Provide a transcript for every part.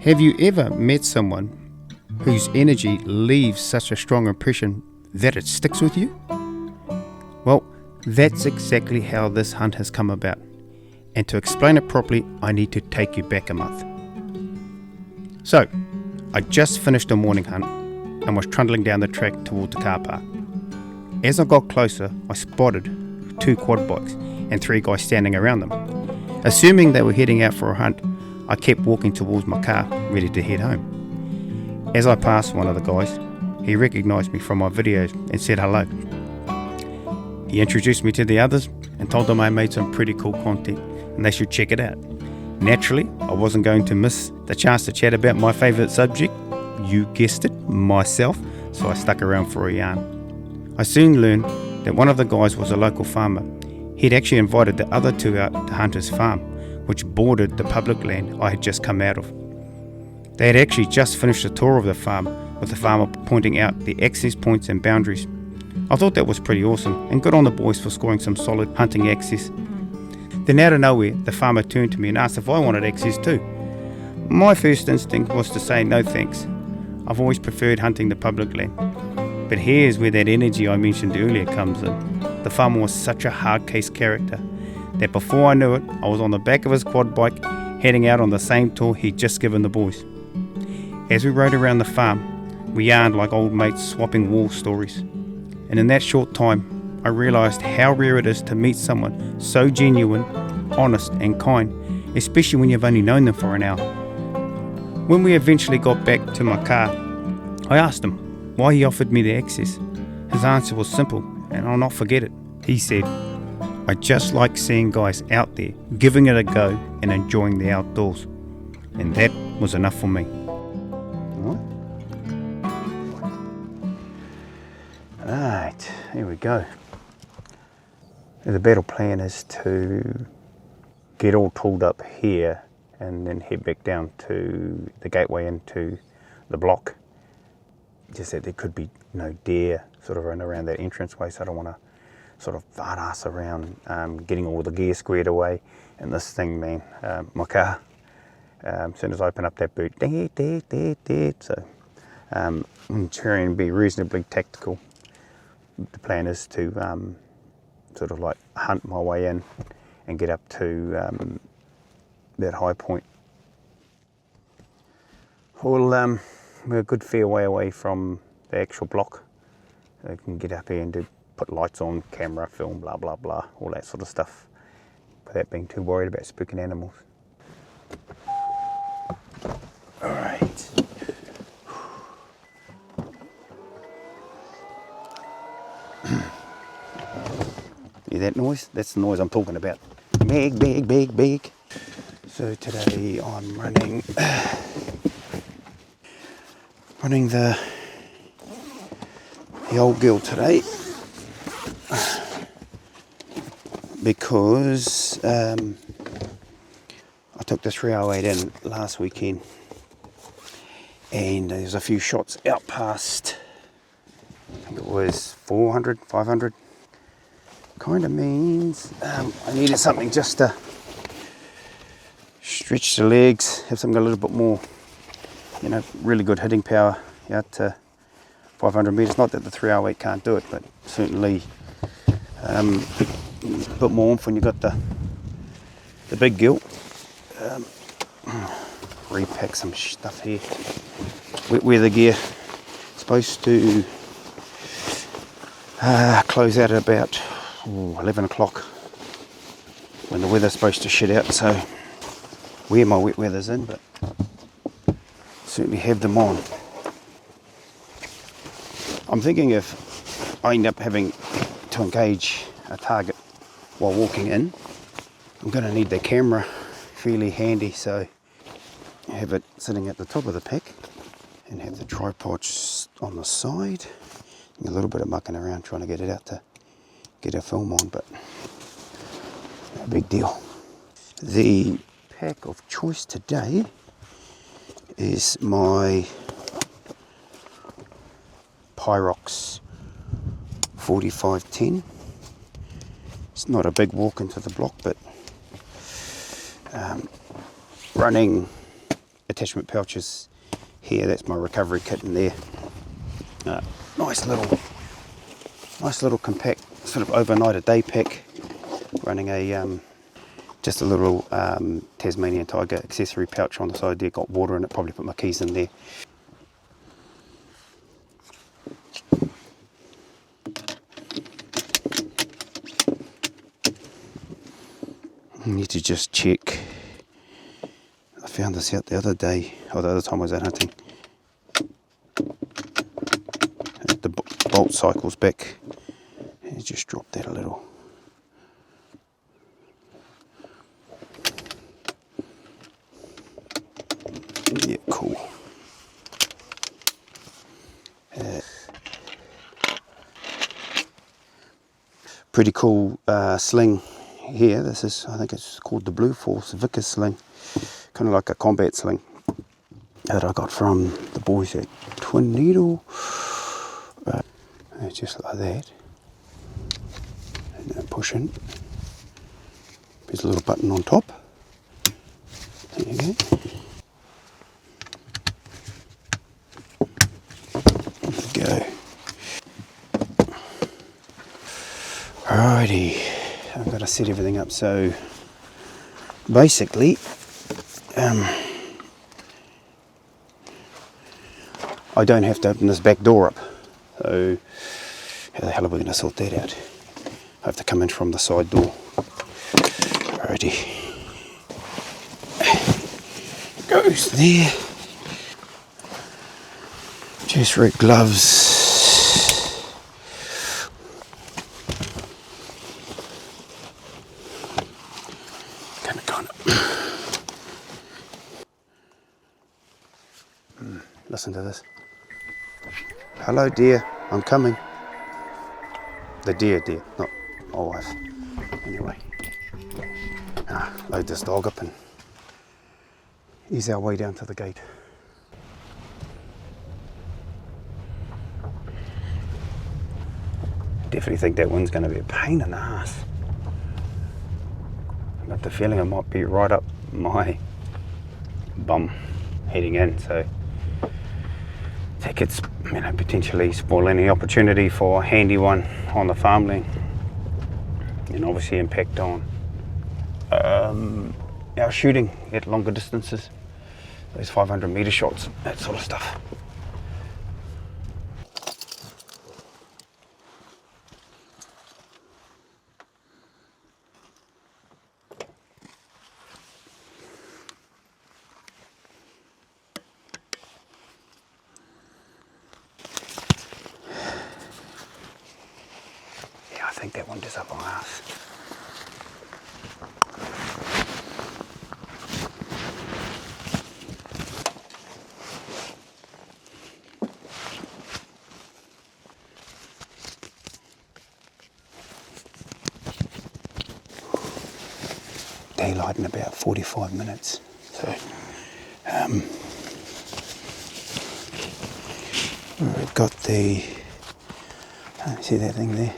Have you ever met someone whose energy leaves such a strong impression that it sticks with you? Well, that's exactly how this hunt has come about. And to explain it properly, I need to take you back a month. So, I just finished a morning hunt and was trundling down the track towards the car park. As I got closer, I spotted 2 quad bikes and 3 guys standing around them. Assuming they were heading out for a hunt, I kept walking towards my car, ready to head home. As I passed one of the guys, he recognised me from my videos and said hello. He introduced me to the others and told them I made some pretty cool content and they should check it out. Naturally, I wasn't going to miss the chance to chat about my favourite subject, you guessed it, myself, so I stuck around for a yarn. I soon learned that one of the guys was a local farmer. He'd actually invited the other 2 out to hunt his farm, which bordered the public land I had just come out of. They had actually just finished a tour of the farm, with the farmer pointing out the access points and boundaries. I thought that was pretty awesome, and good on the boys for scoring some solid hunting access. Then out of nowhere, the farmer turned to me and asked if I wanted access too. My first instinct was to say no thanks. I've always preferred hunting the public land. But here's where that energy I mentioned earlier comes in. The farmer was such a hard-case character that before I knew it, I was on the back of his quad bike heading out on the same tour he'd just given the boys. As we rode around the farm, we yarned like old mates swapping war stories. And in that short time, I realised how rare it is to meet someone so genuine, honest and kind, especially when you've only known them for an hour. When we eventually got back to my car, I asked him why he offered me the access. His answer was simple, and I'll not forget it. He said, "I just like seeing guys out there giving it a go and enjoying the outdoors." And that was enough for me. Right, here we go. The battle plan is to get all tooled up here and then head back down to the gateway into the block. Just that there could be no deer sort of around that entranceway, so I don't want to sort of fart ass around getting all the gear squared away. And this thing, man, my car, as soon as I open up that boot, so I'm trying to be reasonably tactical. The plan is to sort of like hunt my way in and get up to that high point. Well, we're a good fair way away from the actual block. So I can get up here and put lights on, camera, film, blah blah blah, all that sort of stuff, without being too worried about spooking animals. All right. Hear that noise? That's the noise I'm talking about. Big, big, big, big. So today I'm running the old girl today because I took the 308 in last weekend and there's a few shots out past, I think it was 400, 500. Kind of means I needed something just to stretch the legs, have something a little bit more, really good hitting power out to 500 metres. Not that the 308 can't do it, but certainly a bit more oomph when you've got the big gill. Repack some stuff here. Wet weather gear. Supposed to close out at about 11 o'clock when the weather's supposed to shit out, so wear my wet weathers in, but certainly have them on. I'm thinking if I end up having to engage a target while walking in, I'm going to need the camera fairly handy, so have it sitting at the top of the pack and have the tripod on the side. A little bit of mucking around trying to get it out to get a film on, but no big deal. The pack of choice today is my Pyrox 4510. It's not a big walk into the block, but running attachment pouches here. That's my recovery kit in there. Nice little compact sort of overnight a day pack, running a just a little Tasmanian tiger accessory pouch on the side there. Got water in it, probably put my keys in there. I need to just check. I found this out the other day, or the other time I was out hunting. The bolt cycles back. And just drop that a little. Yeah, cool. Pretty cool sling here. This is, I think it's called the Blue Force Vickers sling, kind of like a combat sling that I got from the boys at Twin Needle. Just like that, and then push in. There's a little button on top. There you go. There we go. Alrighty, I've got to set everything up. So basically, I don't have to open this back door up. So how the hell are we going to sort that out? I have to come in from the side door. Alrighty. Goes there. Drylite gloves. Kind of. Listen to this. Hello dear, I'm coming. The dear, not my wife. Anyway, load this dog up and ease our way down to the gate. Definitely think that one's going to be a pain in the ass. I've got the feeling it might be right up my bum heading in, so that could, potentially spoil any opportunity for a handy one on the farmland, and obviously impact on our shooting at longer distances, those 500 metre shots, that sort of stuff. I think that one is up on Arse. Daylight in about 45 minutes. So, we've got the, see that thing there?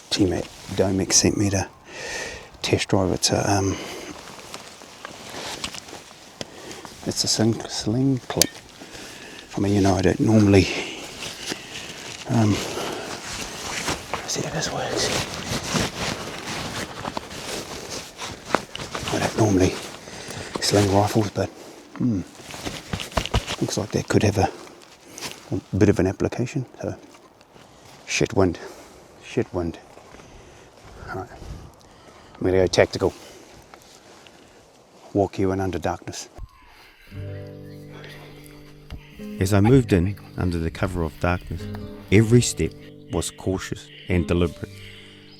Team at Domex sent me to test drive. It's a sling clip. I mean, I don't normally see how this works. I don't normally sling rifles, but looks like that could have a bit of an application. So shit wind. Alright, I'm going to go tactical. Walk you in under darkness. As I moved in under the cover of darkness, every step was cautious and deliberate.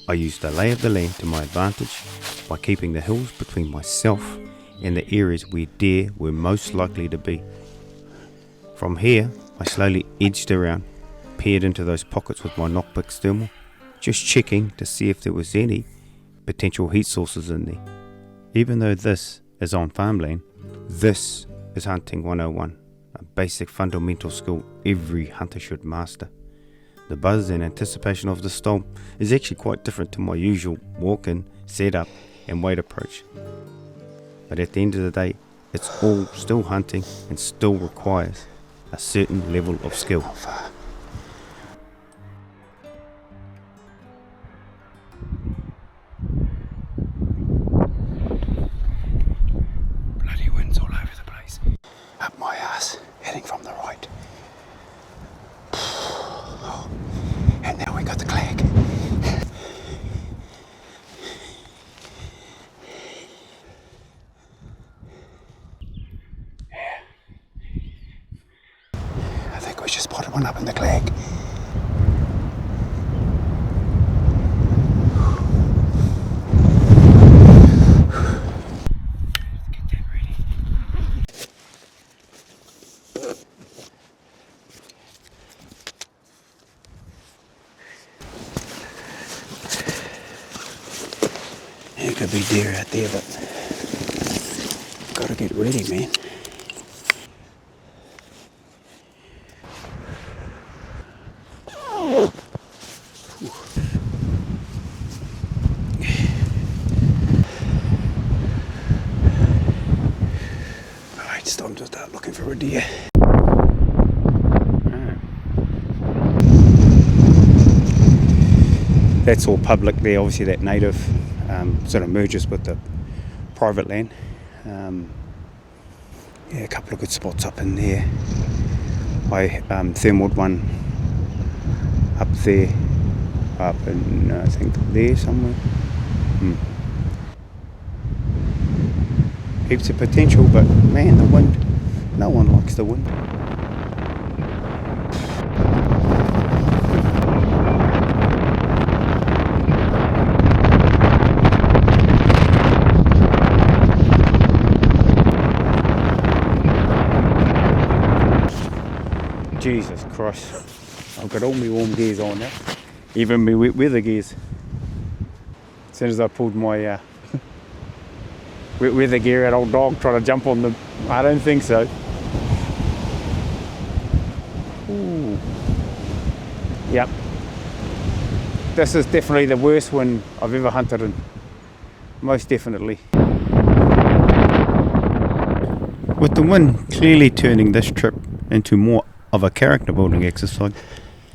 I used the lay of the land to my advantage by keeping the hills between myself and the areas where deer were most likely to be. From here, I slowly edged around, peered into those pockets with my knockpick thermal, just checking to see if there was any potential heat sources in there. Even though this is on farmland, this is hunting 101, a basic fundamental skill every hunter should master. The buzz and anticipation of the stomp is actually quite different to my usual walk-in, setup and wait approach. But at the end of the day, it's all still hunting and still requires a certain level of skill. Bloody winds all over the place. Up my arse, heading from the right. And now we got the clag. I think we just spotted one up in the clag. Get that ready. There could be deer out there, but gotta get ready, man. Alright, it's time to start looking for a deer. That's all public there, obviously that native sort of merges with the private land. Yeah, a couple of good spots up in there. I thermaled one up there, up in I think there somewhere. Heaps of potential, but man, the wind, no one likes the wind. Jesus Christ, I've got all my warm gears on now, even my wet weather gears. As soon as I pulled my wet weather gear out, old dog tried to jump on them. I don't think so. Ooh. Yep. This is definitely the worst one I've ever hunted in. Most definitely. With the wind clearly turning this trip into more of a character building exercise,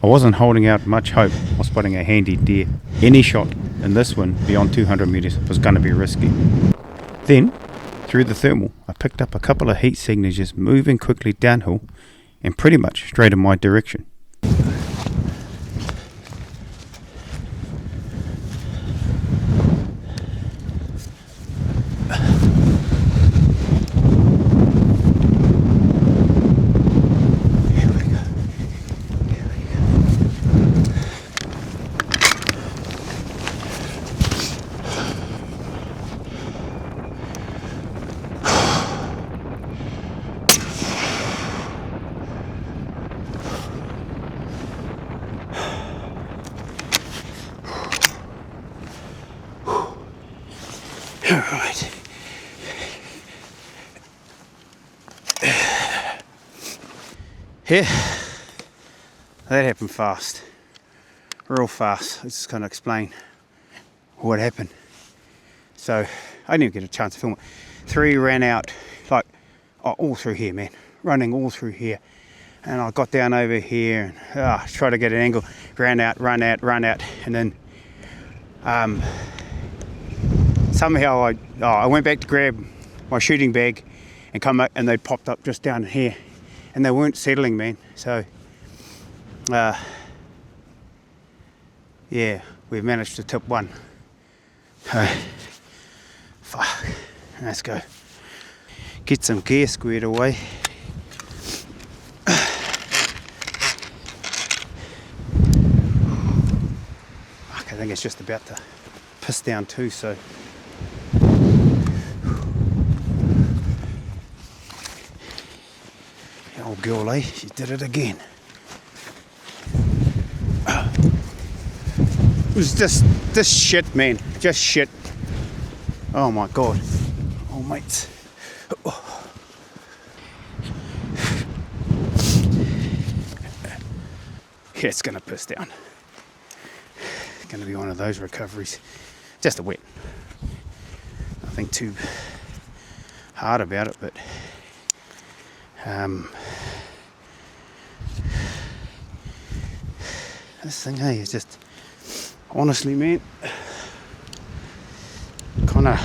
I wasn't holding out much hope of spotting a handy deer. Any shot in this one beyond 200 meters was going to be risky. Then, through the thermal, I picked up a couple of heat signatures moving quickly downhill and pretty much straight in my direction. Alright. Yeah, that happened fast. Real fast. I'm just going to explain what happened. So, I didn't even get a chance to film it. 3 ran out, like, all through here, man. Running all through here. And I got down over here and tried to get an angle. Ran out, run out, and then somehow I went back to grab my shooting bag and come up, and they popped up just down here, and they weren't settling, man. So yeah, we've managed to tip one. Fuck, let's go get some gear squared away. I think it's just about to piss down too, so old girl, eh? She did it again. It was just this shit, man. Just shit. Oh my god. Oh, mates. Oh. Yeah, it's gonna piss down. It's gonna be one of those recoveries. Just a wet. Nothing too hard about it, but this thing, hey, is just, honestly, man, kind of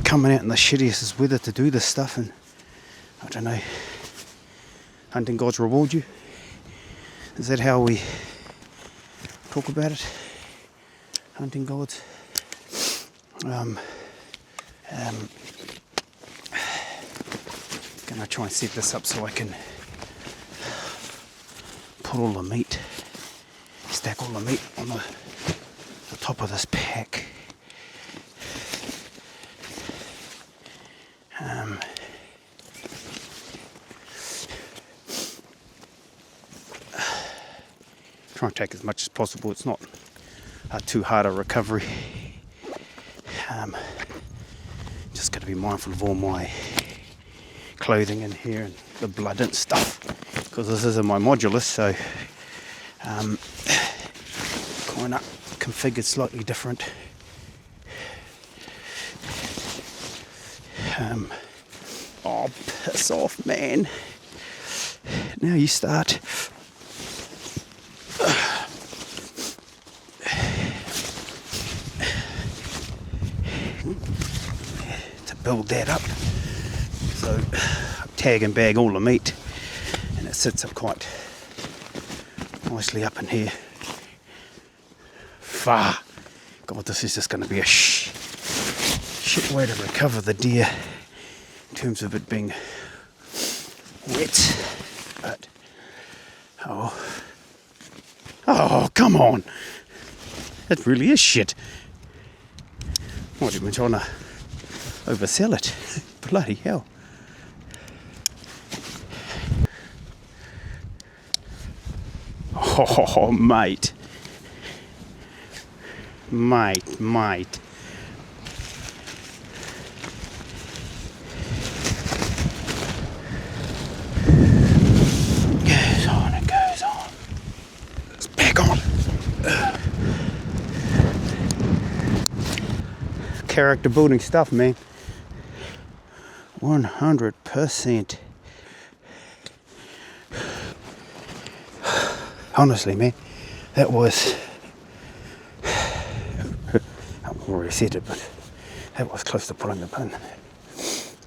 coming out in the shittiest weather to do this stuff, and I don't know, hunting gods reward you. Is that how we talk about it? Hunting gods. Gonna try and set this up so I can put all the meat, stack all the meat on the top of this pack. Try and take as much as possible. It's not too hard a recovery. Just got to be mindful of all my clothing in here and the blood and stuff, because this isn't my modulus, so kind of configured slightly different. Oh, piss off, man. Now you start. To build that up, so I tag and bag all the meat, and it sits up quite nicely up in here. Far. God, this is just going to be a shit way to recover the deer in terms of it being wet. But oh, come on! It really is shit. What have you been trying to oversell it? Bloody hell. Oh, mate. Mate. It goes on. It's back on. Character building stuff, man. 100%. Honestly, man, that was, I've already said it, but that was close to pulling the pin.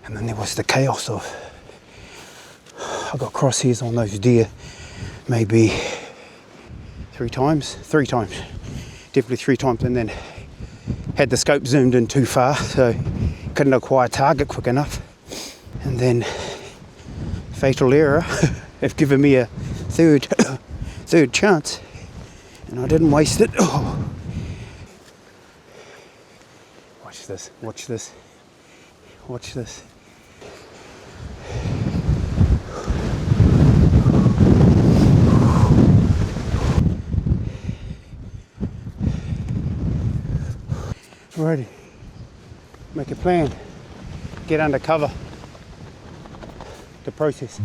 And then there was the chaos of, I got crosshairs on those deer maybe three times, definitely three times, and then had the scope zoomed in too far, so couldn't acquire target quick enough. And then fatal error have given me a third chance, and I didn't waste it. Oh. Watch this. Alrighty, make a plan, get under cover, the process.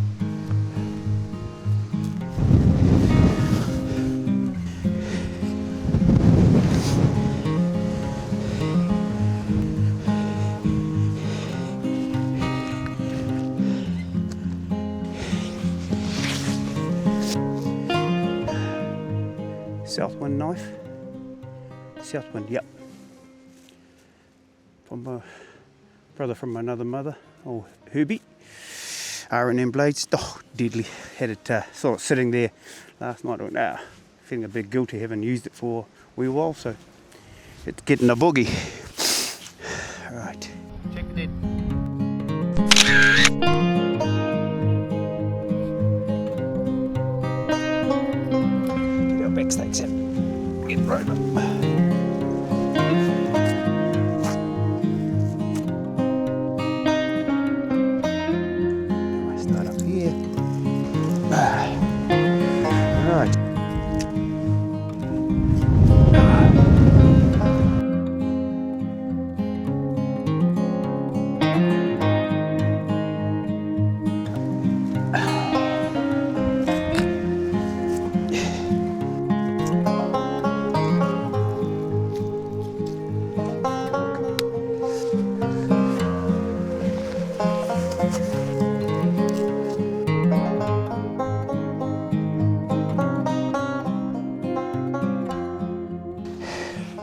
Southwind knife. Southwind, yep. From my brother from another mother, old Herbie. R&M blades, oh, deadly. Had it sort of sitting there last night. Feeling a bit guilty having used it for a wee while, so it's getting a boogie. Right. Check it in. Get our backstakes out. Get right up.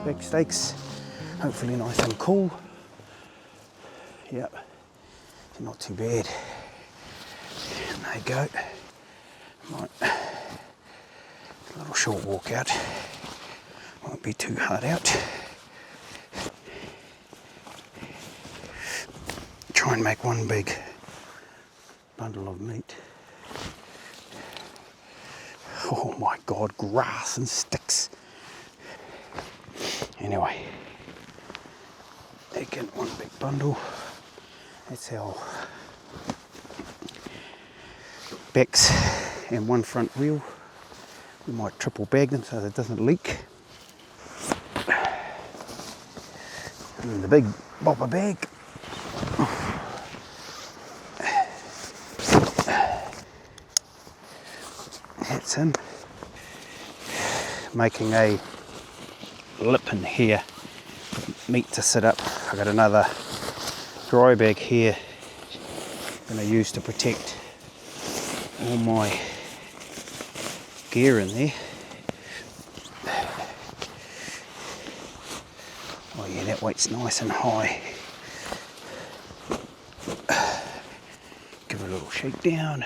Big stakes, hopefully nice and cool. Yep, not too bad. And there you go. Right. A little short walk out. Won't be too hard out. Try and make one big bundle of meat. Oh my God, grass and sticks. Anyway, again, one big bundle. That's our backs and one front wheel. We might triple bag them so that it doesn't leak. And then the big bopper bag. That's him. Making a lip in here, meat to sit up. I've got another dry bag here I'm going to use to protect all my gear in there. Oh yeah, that weight's nice and high. Give it a little shake down.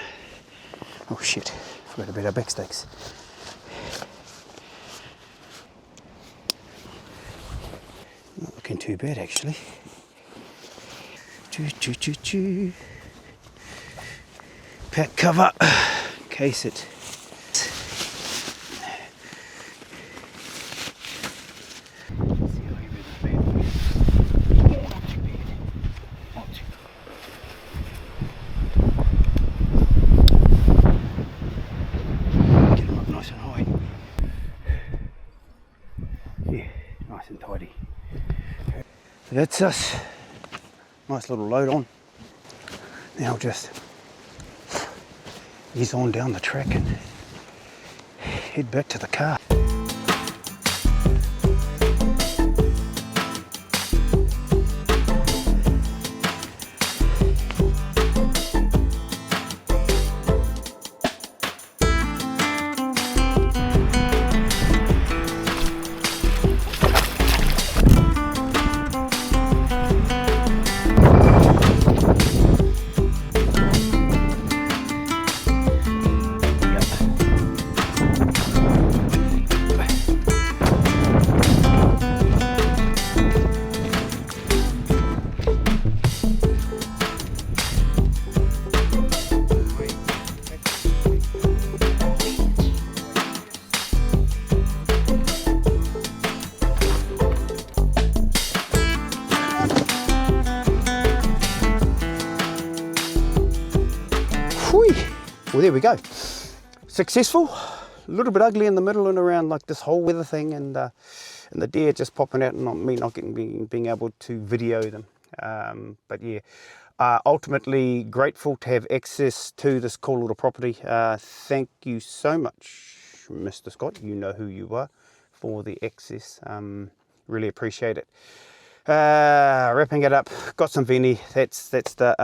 Oh shit, forgot about our back stakes. Not looking too bad actually. Choo. Pack cover, case it. That's us. Nice little load on. Now I'll just ease on down the track and head back to the car. Well, there we go. Successful. A little bit ugly in the middle and around like this whole weather thing, and the deer just popping out and not being able to video them. But yeah, ultimately grateful to have access to this cool little property. Thank you so much, Mr. Scott. You know who you are, for the access. Really appreciate it. Wrapping it up. Got some Veni. That's the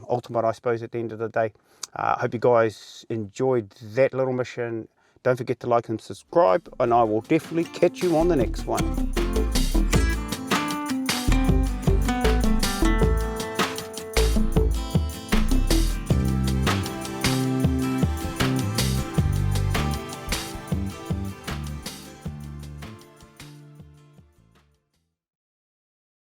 ultimate, I suppose, at the end of the day. I hope you guys enjoyed that little mission. Don't forget to like and subscribe, and I will definitely catch you on the next one.